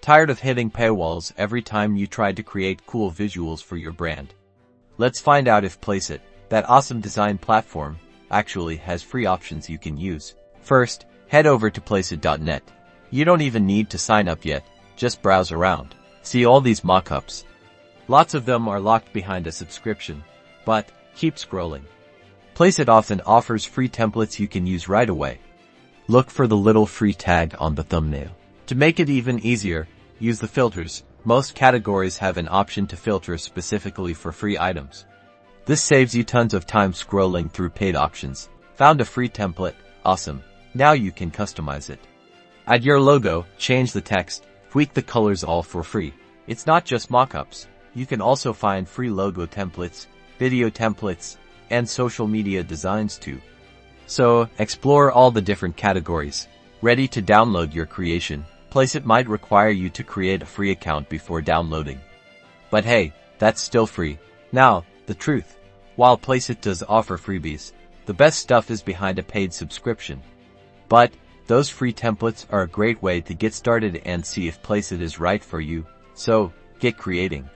Tired of hitting paywalls every time you try to create cool visuals for your brand? Let's find out if Placeit, that awesome design platform, actually has free options you can use. First, head over to placeit.net. You don't even need to sign up yet, just browse around. See all these mockups. Lots of them are locked behind a subscription, but keep scrolling. Placeit often offers free templates you can use right away. Look for the little free tag on the thumbnail. To make it even easier, use the filters. Most categories have an option to filter specifically for free items. This saves you tons of time scrolling through paid options. Found a free template? Awesome. Now you can customize it. Add your logo, change the text, tweak the colors, all for free. It's not just mockups. You can also find free logo templates, video templates, and social media designs too. So, explore all the different categories. Ready to download your creation? Placeit might require you to create a free account before downloading. But hey, that's still free. Now, the truth. While Placeit does offer freebies, the best stuff is behind a paid subscription. But those free templates are a great way to get started and see if Placeit is right for you. So, get creating.